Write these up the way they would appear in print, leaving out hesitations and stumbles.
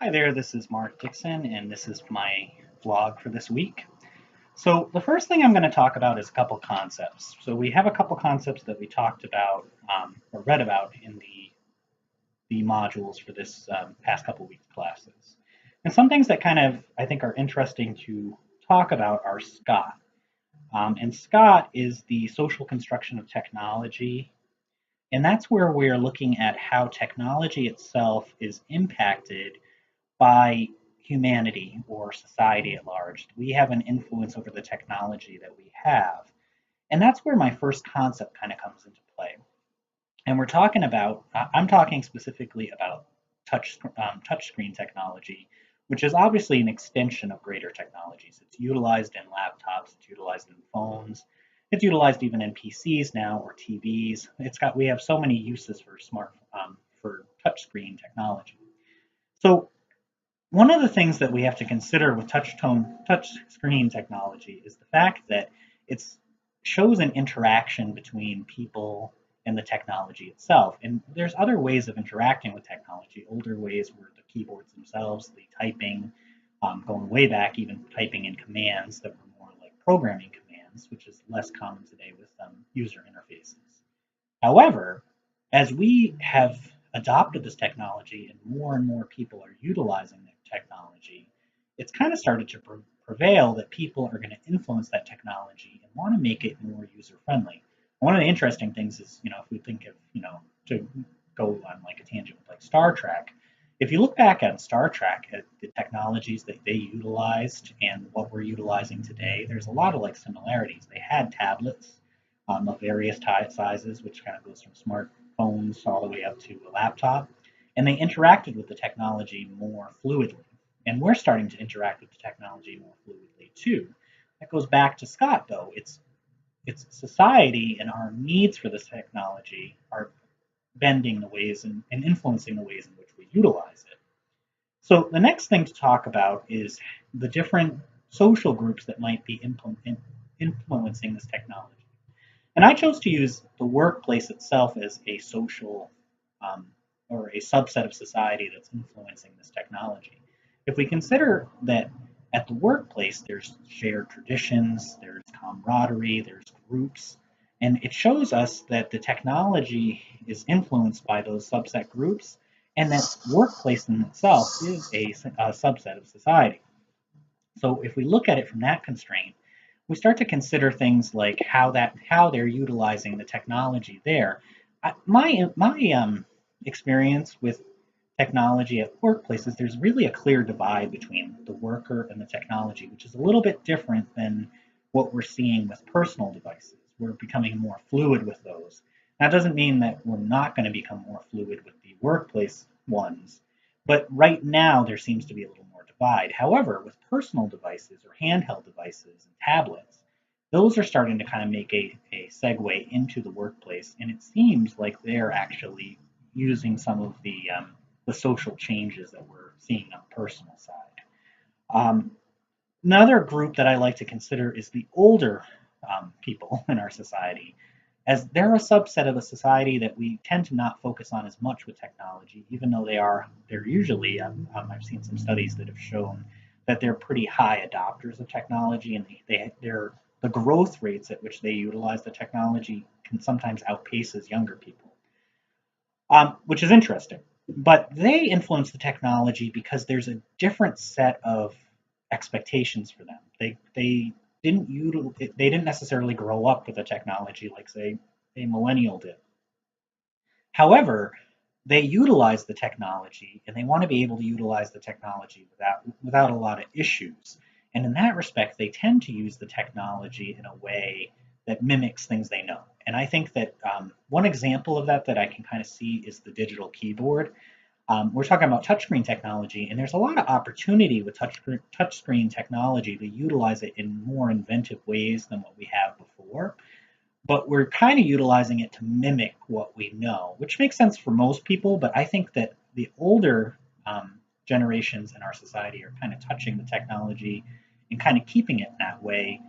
Hi there, this is Mark Dixon, and this is my vlog for this week. So the first thing I'm going to talk about is a couple concepts. So we have a couple concepts that we talked about or read about in the modules for this past couple weeks classes. And some things that kind of I think are interesting to talk about are SCOT. And SCOT is the social construction of technology, and that's where we're looking at how technology itself is impacted by humanity or society at large. We have an influence over the technology that we have. And that's where my first concept kind of comes into play. And I'm talking specifically about touchscreen technology, which is obviously an extension of greater technologies. It's utilized in laptops, it's utilized in phones, it's utilized even in PCs now or TVs. We have so many uses for touchscreen technology. So one of the things that we have to consider with touch screen technology is the fact that it shows an interaction between people and the technology itself. And there's other ways of interacting with technology. Older ways were the keyboards themselves, the typing, going way back, even typing in commands that were more like programming commands, which is less common today with user interfaces. However, as we have adopted this technology and more people are utilizing the technology, it's kind of started to prevail that people are going to influence that technology and want to make it more user friendly. One of the interesting things is, if we think of, to go on like a tangent with like Star Trek, if you look back at Star Trek, at the technologies that they utilized and what we're utilizing today, there's a lot of like similarities. They had tablets of various sizes, which kind of goes from smartphones all the way up to a laptop, and they interacted with the technology more fluidly. And we're starting to interact with the technology more fluidly too. That goes back to Scott, though. It's society and our needs for this technology are bending the ways and influencing the ways in which we utilize it. So the next thing to talk about is the different social groups that might be influencing this technology. And I chose to use the workplace itself as a social or a subset of society that's influencing this technology. If we consider that at the workplace, there's shared traditions, there's camaraderie, there's groups, and it shows us that the technology is influenced by those subset groups, and that workplace in itself is a subset of society. So if we look at it from that constraint, we start to consider things like how they're utilizing the technology there. My experience with technology at workplaces, there's really a clear divide between the worker and the technology, which is a little bit different than what we're seeing with personal devices. We're becoming more fluid with those. That doesn't mean that we're not going to become more fluid with the workplace ones, but right now there seems to be a little more divide. However, with personal devices or handheld devices and tablets, those are starting to kind of make a segue into the workplace, and it seems like they're actually using some of the social changes that we're seeing on the personal side. Another group that I like to consider is the older people in our society, as they're a subset of a society that we tend to not focus on as much with technology, even though they're usually, I've seen some studies that have shown that they're pretty high adopters of technology, and the growth rates at which they utilize the technology can sometimes outpaces younger people, which is interesting. But they influence the technology because there's a different set of expectations for them. They didn't necessarily grow up with the technology like say a millennial did. However, they utilize the technology and they want to be able to utilize the technology without a lot of issues. And in that respect, they tend to use the technology in a way that mimics things they know. And I think that one example of that I can kind of see is the digital keyboard. We're talking about touchscreen technology, and there's a lot of opportunity with touchscreen technology to utilize it in more inventive ways than what we have before. But we're kind of utilizing it to mimic what we know, which makes sense for most people. But I think that the older generations in our society are kind of touching the technology and kind of keeping it that way.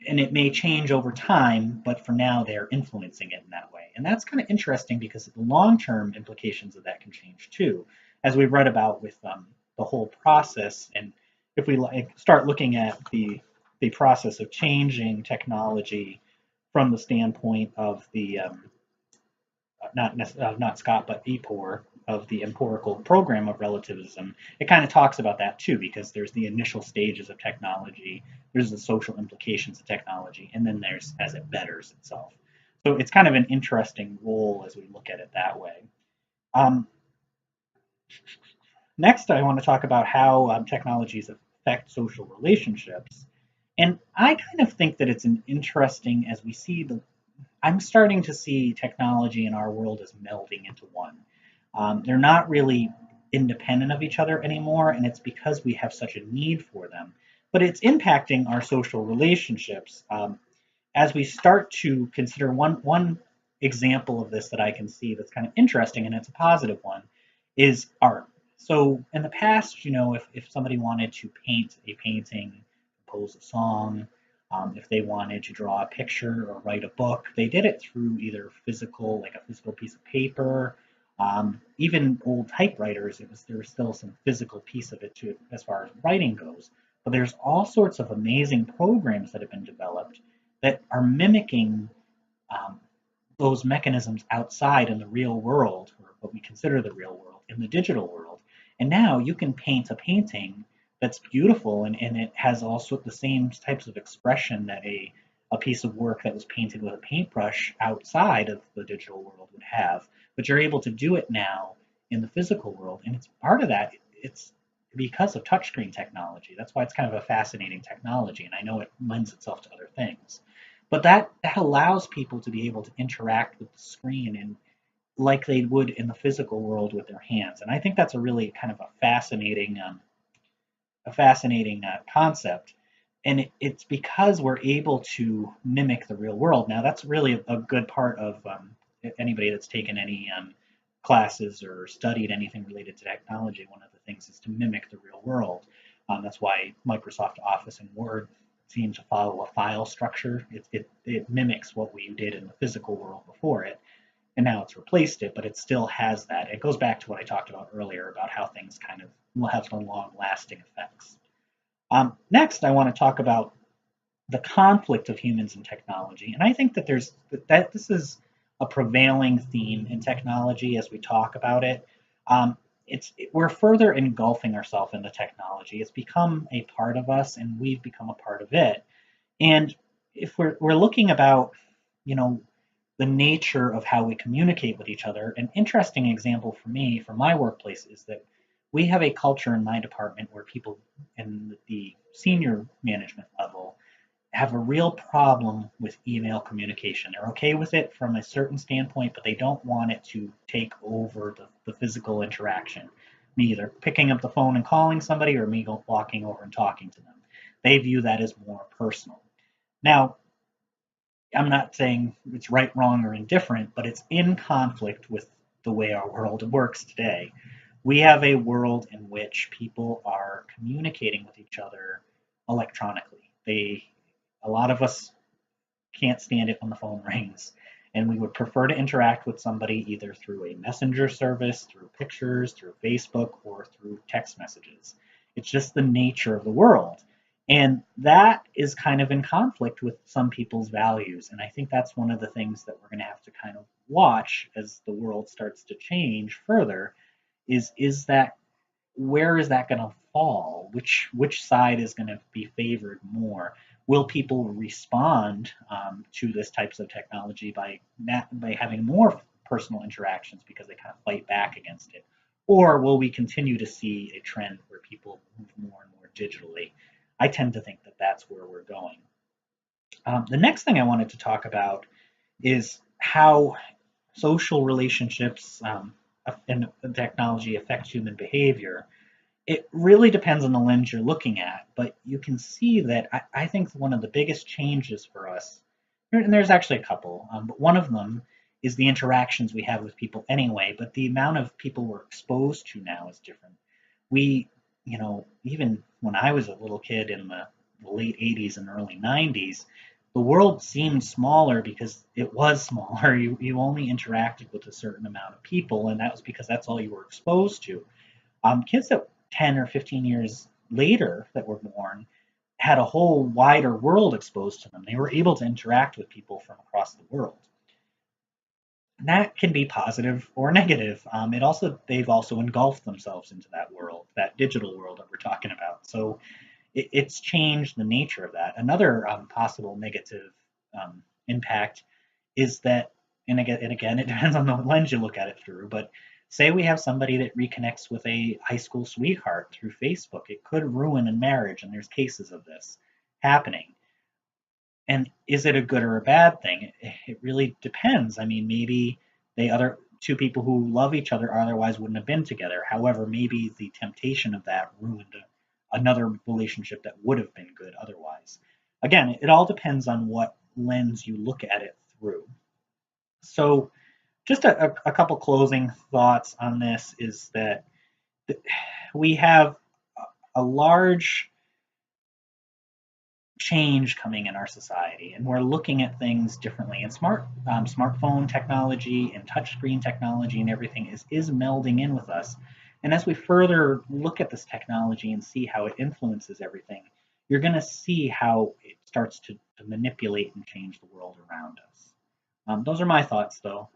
And it may change over time, but for now they're influencing it in that way. And that's kind of interesting because the long-term implications of that can change too. as we've read about with the whole process, and if we start looking at the process of changing technology from the standpoint of the not Scott, but Epor of the empirical program of relativism, it kind of talks about that too, because there's the initial stages of technology, there's the social implications of technology, and then there's as it betters itself. So it's kind of an interesting role as we look at it that way. Um, Next, I want to talk about how technologies affect social relationships. And I kind of think that it's an interesting as we see I'm starting to see technology in our world as melding into one. They're not really independent of each other anymore, and it's because we have such a need for them. But it's impacting our social relationships. As we start to consider one example of this that I can see that's kind of interesting, and it's a positive one, is art. So in the past, if somebody wanted to paint a painting, compose a song, if they wanted to draw a picture or write a book, they did it through either physical, like a physical piece of paper, even old typewriters. There was still some physical piece of it too, as far as writing goes. But there's all sorts of amazing programs that have been developed that are mimicking um, those mechanisms outside in the real world, or what we consider the real world, in the digital world. And now you can paint a painting that's beautiful and it has also the same types of expression that a piece of work that was painted with a paintbrush outside of the digital world would have. But you're able to do it now in the physical world. And it's part of that, it's because of touchscreen technology. That's why it's kind of a fascinating technology. And I know it lends itself to other things. But that allows people to be able to interact with the screen and like they would in the physical world with their hands. And I think that's a really kind of a fascinating concept. And it's because we're able to mimic the real world. Now, that's really a good part of anybody that's taken any classes or studied anything related to technology. One of the things is to mimic the real world. That's why Microsoft Office and Word seem to follow a file structure. It mimics what we did in the physical world before it, and now it's replaced it, but it still has that. It goes back to what I talked about earlier about how things kind of will have some long-lasting effects. Next, I want to talk about the conflict of humans and technology, and I think that this is a prevailing theme in technology as we talk about it. We're further engulfing ourselves in the technology. It's become a part of us, and we've become a part of it. And if we're looking about, you know, the nature of how we communicate with each other, an interesting example for me, from my workplace, is that we have a culture in my department where people in the senior management level have a real problem with email communication. They're okay with it from a certain standpoint, but they don't want it to take over the physical interaction. Me either picking up the phone and calling somebody or me walking over and talking to them. They view that as more personal. Now, I'm not saying it's right, wrong, or indifferent, but it's in conflict with the way our world works today. We have a world in which people are communicating with each other electronically. A lot of us can't stand it when the phone rings, and we would prefer to interact with somebody either through a messenger service, through pictures, through Facebook, or through text messages. It's just the nature of the world. And that is kind of in conflict with some people's values. And I think that's one of the things that we're going to have to kind of watch as the world starts to change further is that where is that going to fall? Which side is going to be favored more? Will people respond to this types of technology by having more personal interactions because they kind of fight back against it, or will we continue to see a trend where people move more and more digitally? I tend to think that that's where we're going. The next thing I wanted to talk about is how social relationships and technology affect human behavior. It really depends on the lens you're looking at, but you can see that I think one of the biggest changes for us, and there's actually a couple, but one of them is the interactions we have with people anyway, but the amount of people we're exposed to now is different. We, even when I was a little kid in the late 80s and early 90s, the world seemed smaller because it was smaller. You only interacted with a certain amount of people, and that was because that's all you were exposed to. Kids that 10 or 15 years later that were born had a whole wider world exposed to them. They were able to interact with people from across the world. And that can be positive or negative. They've also engulfed themselves into that world, that digital world that we're talking about. So it's changed the nature of that. Another possible negative impact is that, and again, it depends on the lens you look at it through, but say we have somebody that reconnects with a high school sweetheart through Facebook, it could ruin a marriage, and there's cases of this happening. And is it a good or a bad thing? It really depends. I mean, maybe they other two people who love each other otherwise wouldn't have been together. However, maybe the temptation of that ruined another relationship that would have been good otherwise. Again, it all depends on what lens you look at it through. So, just a couple closing thoughts on this is that we have a large change coming in our society, and we're looking at things differently. And smartphone technology and touchscreen technology and everything is melding in with us. And as we further look at this technology and see how it influences everything, you're going to see how it starts to manipulate and change the world around us. Those are my thoughts, though.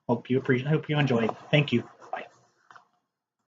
Hope you enjoyed. Thank you.